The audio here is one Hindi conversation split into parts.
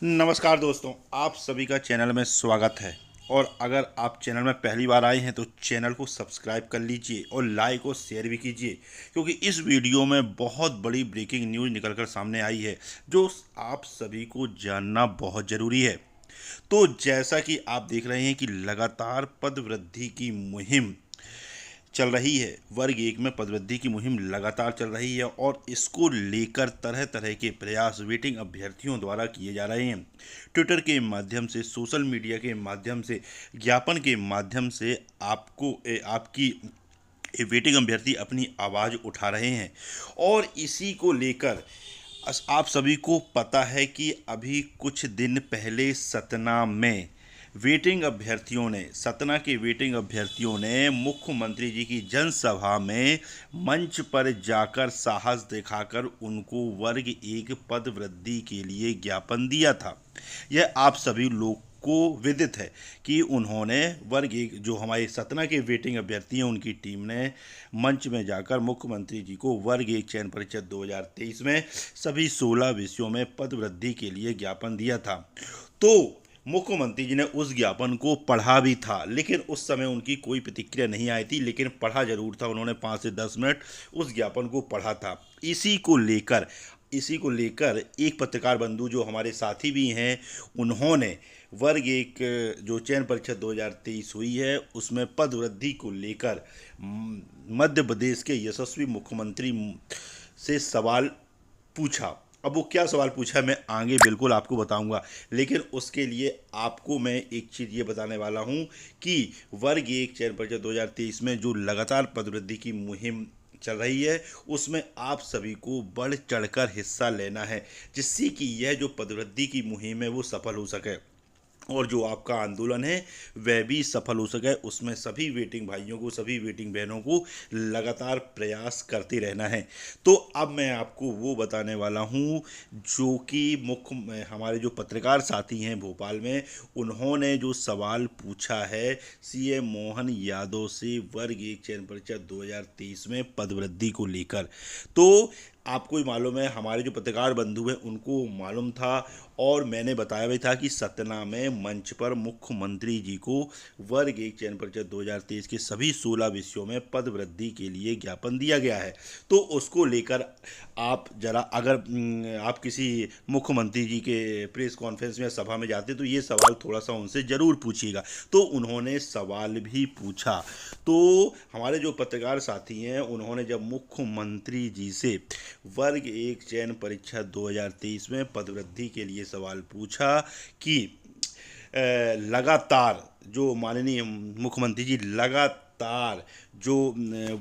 नमस्कार दोस्तों, आप सभी का चैनल में स्वागत है। और अगर आप चैनल में पहली बार आए हैं तो चैनल को सब्सक्राइब कर लीजिए और लाइक और शेयर भी कीजिए, क्योंकि इस वीडियो में बहुत बड़ी ब्रेकिंग न्यूज़ निकलकर सामने आई है जो आप सभी को जानना बहुत ज़रूरी है। तो जैसा कि आप देख रहे हैं कि लगातार पद वृद्धि की मुहिम चल रही है। वर्ग एक में पदवृद्धि की मुहिम लगातार चल रही है और इसको लेकर तरह तरह के प्रयास वेटिंग अभ्यर्थियों द्वारा किए जा रहे हैं। ट्विटर के माध्यम से, सोशल मीडिया के माध्यम से, ज्ञापन के माध्यम से आपकी वेटिंग अभ्यर्थी अपनी आवाज़ उठा रहे हैं। और इसी को लेकर आप सभी को पता है कि अभी कुछ दिन पहले सतना के वेटिंग अभ्यर्थियों ने मुख्यमंत्री जी की जनसभा में मंच पर जाकर साहस दिखाकर उनको वर्ग एक पद वृद्धि के लिए ज्ञापन दिया था। यह आप सभी लोग को विदित है कि उन्होंने वर्ग एक जो हमारे सतना के वेटिंग अभ्यर्थी हैं उनकी टीम ने मंच में जाकर मुख्यमंत्री जी को वर्ग एक चयन परीक्षा 2023 में सभी 16 विषयों में पद वृद्धि के लिए ज्ञापन दिया था। तो मुख्यमंत्री जी ने उस ज्ञापन को पढ़ा भी था, लेकिन उस समय उनकी कोई प्रतिक्रिया नहीं आई थी, लेकिन पढ़ा जरूर था। उन्होंने 5 से 10 मिनट उस ज्ञापन को पढ़ा था। इसी को लेकर एक पत्रकार बंधु जो हमारे साथी भी हैं, उन्होंने वर्ग एक जो चयन परीक्षा 2023 हुई है उसमें पद वृद्धि को लेकर मध्य प्रदेश के यशस्वी मुख्यमंत्री से सवाल पूछा। अब वो क्या सवाल पूछा मैं आगे बिल्कुल आपको बताऊंगा, लेकिन उसके लिए आपको मैं एक चीज़ ये बताने वाला हूँ कि वर्ग एक चयन परीक्षा 2023 में जो लगातार पदवृद्धि की मुहिम चल रही है उसमें आप सभी को बढ़ चढ़कर हिस्सा लेना है, जिससे कि यह जो पदवृद्धि की मुहिम है वो सफल हो सके और जो आपका आंदोलन है वह भी सफल हो सके। उसमें सभी वेटिंग भाइयों को, सभी वेटिंग बहनों को लगातार प्रयास करते रहना है। तो अब मैं आपको वो बताने वाला हूँ जो कि हमारे जो पत्रकार साथी हैं भोपाल में, उन्होंने जो सवाल पूछा है सीएम मोहन यादव से वर्ग एक चयन परीक्षा 2023 में पदवृद्धि को लेकर। तो आपको ही मालूम है, हमारे जो पत्रकार बंधु हैं उनको मालूम था और मैंने बताया भी था कि सतना में मंच पर मुख्यमंत्री जी को वर्ग एक चयन परीक्षा 2023 के सभी 16 विषयों में पद वृद्धि के लिए ज्ञापन दिया गया है। तो उसको लेकर आप जरा अगर आप किसी मुख्यमंत्री जी के प्रेस कॉन्फ्रेंस में सभा में जाते तो ये सवाल थोड़ा सा उनसे ज़रूर पूछिएगा। तो उन्होंने सवाल भी पूछा। तो हमारे जो पत्रकार साथी हैं उन्होंने जब मुख्यमंत्री जी से वर्ग एक चयन परीक्षा 2023 में पदवृद्धि के लिए सवाल पूछा कि लगातार जो माननीय मुख्यमंत्री जी लगातार जो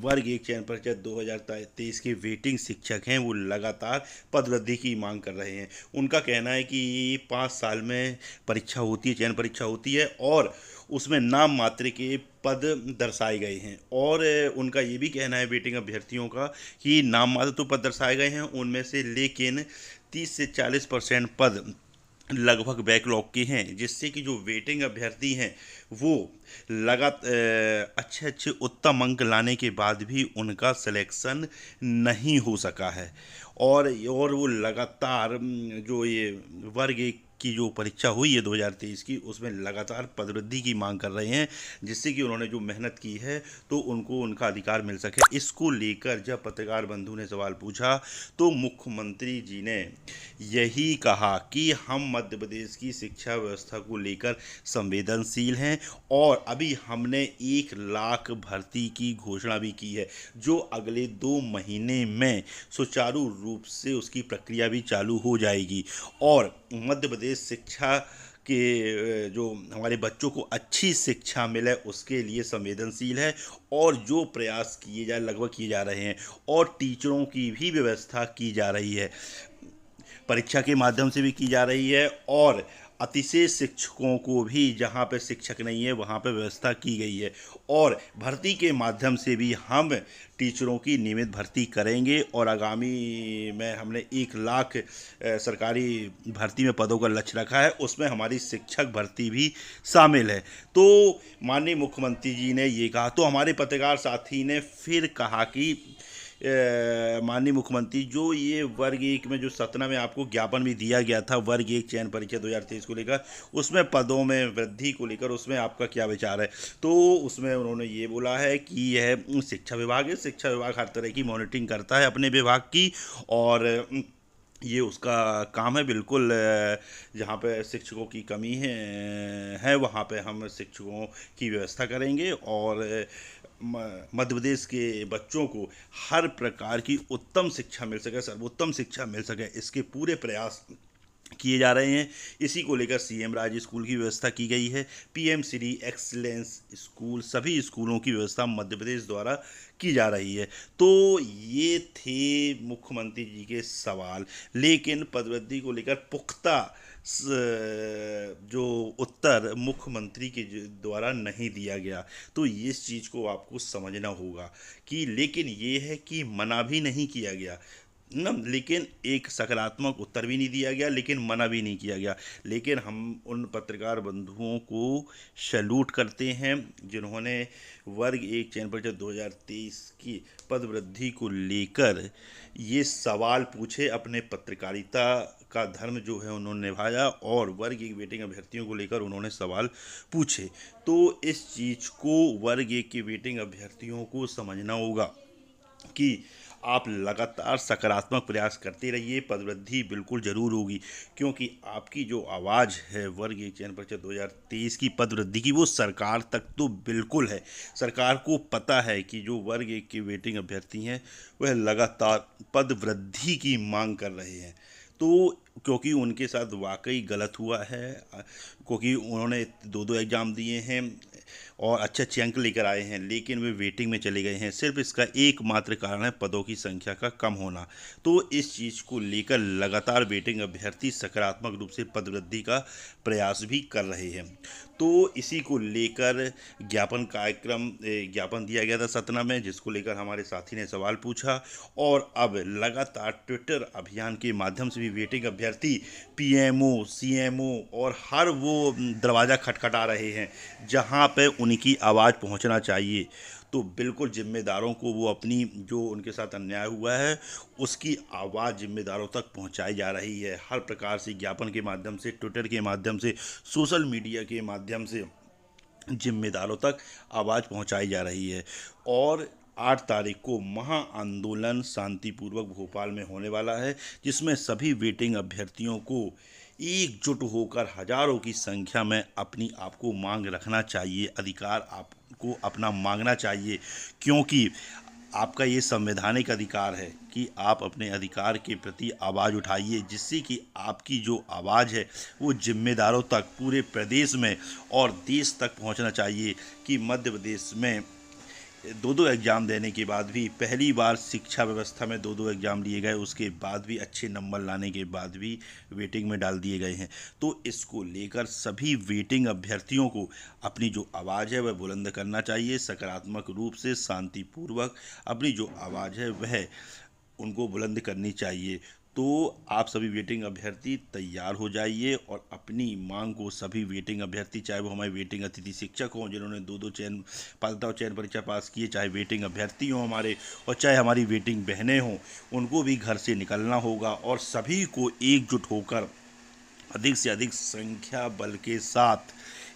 वर्ग एक चयन परीक्षा 2023 के वेटिंग शिक्षक हैं वो लगातार पदवृद्धि की मांग कर रहे हैं। उनका कहना है कि 5 साल में परीक्षा होती है, चयन परीक्षा होती है और उसमें नाम मात्र के पद दर्शाए गए हैं। और उनका ये भी कहना है वेटिंग अभ्यर्थियों का कि नाम मात्र तो पद दर्शाए गए हैं उनमें से, लेकिन 30 से 40% पद लगभग बैकलॉग के हैं, जिससे कि जो वेटिंग अभ्यर्थी हैं वो अच्छे अच्छे उत्तम अंक लाने के बाद भी उनका सिलेक्शन नहीं हो सका है। और वो लगातार जो ये वर्ग एक की जो परीक्षा हुई है 2023 की उसमें लगातार पदवृद्धि की मांग कर रहे हैं, जिससे कि उन्होंने जो मेहनत की है तो उनको उनका अधिकार मिल सके। इसको लेकर जब पत्रकार बंधु ने सवाल पूछा तो मुख्यमंत्री जी ने यही कहा कि हम मध्य प्रदेश की शिक्षा व्यवस्था को लेकर संवेदनशील हैं और अभी हमने 1 लाख भर्ती की घोषणा भी की है, जो अगले 2 महीने में सुचारू रूप से उसकी प्रक्रिया भी चालू हो जाएगी। और मध्य प्रदेश शिक्षा के जो हमारे बच्चों को अच्छी शिक्षा मिले उसके लिए संवेदनशील है और जो प्रयास लगभग किए जा रहे हैं और टीचरों की भी व्यवस्था की जा रही है, परीक्षा के माध्यम से भी की जा रही है और अतिशय शिक्षकों को भी जहाँ पे शिक्षक नहीं है वहाँ पे व्यवस्था की गई है और भर्ती के माध्यम से भी हम टीचरों की नियमित भर्ती करेंगे और आगामी में हमने 1 लाख सरकारी भर्ती में पदों का लक्ष्य रखा है, उसमें हमारी शिक्षक भर्ती भी शामिल है। तो माननीय मुख्यमंत्री जी ने ये कहा। तो हमारे पत्रकार साथी ने फिर कहा कि माननीय मुख्यमंत्री, जो ये वर्ग एक में जो सतना में आपको ज्ञापन भी दिया गया था वर्ग एक चयन परीक्षा 2023 को लेकर, उसमें पदों में वृद्धि को लेकर उसमें आपका क्या विचार है? तो उसमें उन्होंने ये बोला है कि यह शिक्षा विभाग है, शिक्षा विभाग हर तरह की मॉनिटरिंग करता है अपने विभाग की, और ये उसका काम है। बिल्कुल जहाँ पे शिक्षकों की कमी है वहाँ पे हम शिक्षकों की व्यवस्था करेंगे, और मध्य प्रदेश के बच्चों को हर प्रकार की उत्तम शिक्षा मिल सके, सर्वोत्तम शिक्षा मिल सके, इसके पूरे प्रयास किए जा रहे हैं। इसी को लेकर सीएम राज्य स्कूल की व्यवस्था की गई है। पीएम श्री एक्सीलेंस स्कूल, सभी स्कूलों की व्यवस्था मध्य प्रदेश द्वारा की जा रही है। तो ये थे मुख्यमंत्री जी के सवाल, लेकिन पदवृद्धि को लेकर पुख्ता जो उत्तर मुख्यमंत्री के द्वारा नहीं दिया गया। तो इस चीज़ को आपको समझना होगा कि, लेकिन ये है कि मना भी नहीं किया गया ना, लेकिन एक सकारात्मक उत्तर भी नहीं दिया गया, लेकिन मना भी नहीं किया गया। लेकिन हम उन पत्रकार बंधुओं को सैल्यूट करते हैं जिन्होंने वर्ग एक चयन परीक्षा 2023 की पद वृद्धि को लेकर ये सवाल पूछे, अपने पत्रकारिता का धर्म जो है उन्होंने निभाया, और वर्ग एक वेटिंग अभ्यर्थियों को लेकर उन्होंने सवाल पूछे। तो इस चीज़ को वर्ग एक के वेटिंग अभ्यर्थियों को समझना होगा कि आप लगातार सकारात्मक प्रयास करते रहिए, पदवृद्धि बिल्कुल ज़रूर होगी, क्योंकि आपकी जो आवाज़ है वर्ग एक चयन परीक्षा 2023 की पदवृद्धि की, वो सरकार तक तो बिल्कुल है। सरकार को पता है कि जो वर्ग एक के वेटिंग अभ्यर्थी हैं वह लगातार पदवृद्धि की मांग कर रहे हैं। तो क्योंकि उनके साथ वाकई गलत हुआ है, क्योंकि उन्होंने दो एग्ज़ाम दिए हैं और अच्छे अच्छे अंक लेकर आए हैं, लेकिन वे वेटिंग में चले गए हैं। सिर्फ इसका एकमात्र कारण है पदों की संख्या का कम होना। तो इस चीज़ को लेकर लगातार वेटिंग अभ्यर्थी सकारात्मक रूप से पदवृद्धि का प्रयास भी कर रहे हैं। तो इसी को लेकर ज्ञापन दिया गया था सतना में, जिसको लेकर हमारे साथी ने सवाल पूछा, और अब लगातार ट्विटर अभियान के माध्यम से भी वेटिंग अभ्यर्थी पीएमओ, सीएमओ और हर वो दरवाज़ा खटखटा रहे हैं जहां पे उनकी आवाज़ पहुंचना चाहिए। तो बिल्कुल जिम्मेदारों को वो अपनी जो उनके साथ अन्याय हुआ है उसकी आवाज़ जिम्मेदारों तक पहुंचाई जा रही है, हर प्रकार से ज्ञापन के माध्यम से, ट्विटर के माध्यम से, सोशल मीडिया के माध्यम से जिम्मेदारों तक आवाज़ पहुंचाई जा रही है। और 8 तारीख को महा आंदोलन शांतिपूर्वक भोपाल में होने वाला है, जिसमें सभी वेटिंग अभ्यर्थियों को एकजुट होकर हजारों की संख्या में अपनी आपको मांग रखना चाहिए, अधिकार आपको अपना मांगना चाहिए, क्योंकि आपका ये संवैधानिक अधिकार है कि आप अपने अधिकार के प्रति आवाज़ उठाइए, जिससे कि आपकी जो आवाज़ है वो जिम्मेदारों तक पूरे प्रदेश में और देश तक पहुंचना चाहिए। कि मध्य प्रदेश में दो एग्ज़ाम देने के बाद भी, पहली बार शिक्षा व्यवस्था में दो एग्ज़ाम लिए गए, उसके बाद भी अच्छे नंबर लाने के बाद भी वेटिंग में डाल दिए गए हैं। तो इसको लेकर सभी वेटिंग अभ्यर्थियों को अपनी जो आवाज़ है वह बुलंद करना चाहिए, सकारात्मक रूप से शांतिपूर्वक अपनी जो आवाज़ है वह उनको बुलंद करनी चाहिए। तो आप सभी वेटिंग अभ्यर्थी तैयार हो जाइए और अपनी मांग को, सभी वेटिंग अभ्यर्थी, चाहे वो हमारे वेटिंग अतिथि शिक्षक हों जिन्होंने दो पात्रता और चयन परीक्षा पास की है, चाहे वेटिंग अभ्यर्थी हों हमारे, और चाहे हमारी वेटिंग बहनें हों, उनको भी घर से निकलना होगा और सभी को एकजुट होकर अधिक से अधिक संख्या बल के साथ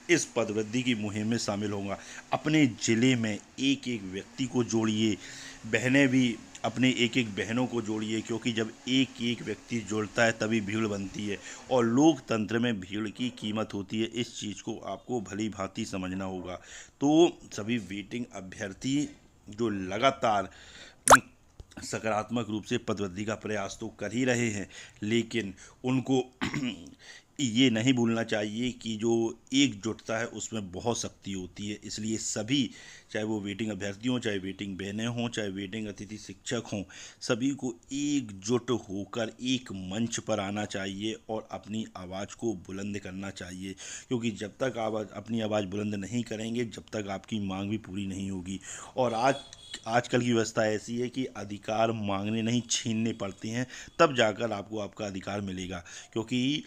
इस पदवृद्धि की मुहिम में शामिल होगा। अपने ज़िले में एक एक व्यक्ति को जोड़िए, बहनें भी अपने एक एक बहनों को जोड़िए, क्योंकि जब एक एक व्यक्ति जुड़ता है तभी भीड़ बनती है, और लोकतंत्र में भीड़ की कीमत होती है। इस चीज़ को आपको भली भांति समझना होगा। तो सभी वेटिंग अभ्यर्थी जो लगातार सकारात्मक रूप से पदवृद्धि का प्रयास तो कर ही रहे हैं, लेकिन उनको ये नहीं भूलना चाहिए कि जो एकजुटता है उसमें बहुत शक्ति होती है। इसलिए सभी, चाहे वो वेटिंग अभ्यर्थी हों, चाहे वेटिंग बहनें हों, चाहे वेटिंग अतिथि शिक्षक हों, सभी को एकजुट होकर एक मंच पर आना चाहिए और अपनी आवाज़ को बुलंद करना चाहिए, क्योंकि जब तक आप अपनी आवाज़ बुलंद नहीं करेंगे, जब तक आपकी मांग भी पूरी नहीं होगी। और आज आजकल की व्यवस्था ऐसी है कि अधिकार मांगने नहीं छीनने पड़ते हैं, तब जाकर आपको आपका अधिकार मिलेगा। क्योंकि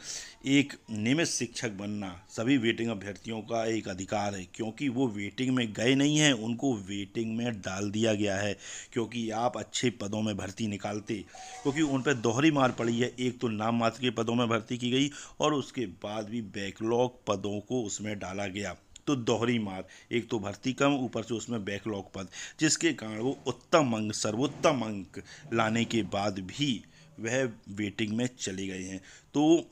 एक नियमित शिक्षक बनना सभी वेटिंग अभ्यर्थियों का एक अधिकार है, क्योंकि वो वेटिंग में गए नहीं हैं, उनको वेटिंग में डाल दिया गया है। क्योंकि आप अच्छे पदों में भर्ती निकालते, क्योंकि उन पर दोहरी मार पड़ी है। एक तो नाम मात्र के पदों में भर्ती की गई और उसके बाद भी बैकलॉग पदों को उसमें डाला गया। तो दोहरी मार, एक तो भर्ती कम, ऊपर से उसमें बैकलॉग पद, जिसके कारण वो उत्तम अंक, सर्वोत्तम अंक लाने के बाद भी वह वेटिंग में चले गए हैं। तो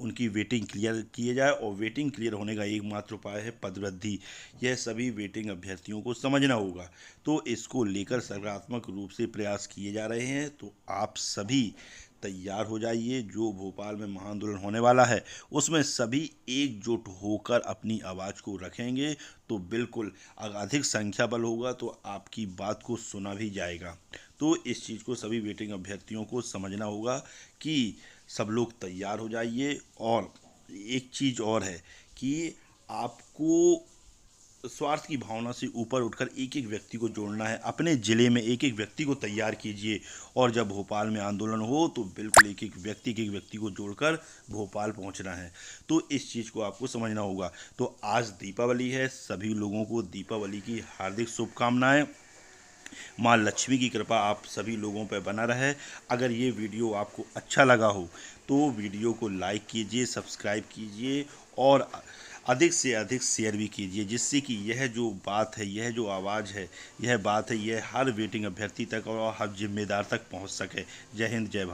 उनकी वेटिंग क्लियर किए जाए, और वेटिंग क्लियर होने का एकमात्र उपाय है पदवृद्धि। यह सभी वेटिंग अभ्यर्थियों को समझना होगा। तो इसको लेकर सकारात्मक रूप से प्रयास किए जा रहे हैं। तो आप सभी तैयार हो जाइए। जो भोपाल में महाआंदोलन होने वाला है उसमें सभी एकजुट होकर अपनी आवाज़ को रखेंगे, तो बिल्कुल अगर अधिक संख्या बल होगा तो आपकी बात को सुना भी जाएगा। तो इस चीज़ को सभी वेटिंग अभ्यर्थियों को समझना होगा कि सब लोग तैयार हो जाइए। और एक चीज़ और है कि आपको स्वार्थ की भावना से ऊपर उठकर एक एक व्यक्ति को जोड़ना है। अपने ज़िले में एक एक व्यक्ति को तैयार कीजिए, और जब भोपाल में आंदोलन हो तो बिल्कुल एक एक व्यक्ति को जोड़कर भोपाल पहुंचना है। तो इस चीज़ को आपको समझना होगा। तो आज दीपावली है, सभी लोगों को दीपावली की हार्दिक शुभकामनाएं। माँ लक्ष्मी की कृपा आप सभी लोगों पर बना रहे। अगर ये वीडियो आपको अच्छा लगा हो तो वीडियो को लाइक कीजिए, सब्सक्राइब कीजिए, और अधिक से अधिक शेयर भी कीजिए, जिससे कि यह जो बात है, यह जो आवाज़ है, यह बात है, यह हर वेटिंग अभ्यर्थी तक और हर जिम्मेदार तक पहुंच सके। जय हिंद, जय भारत।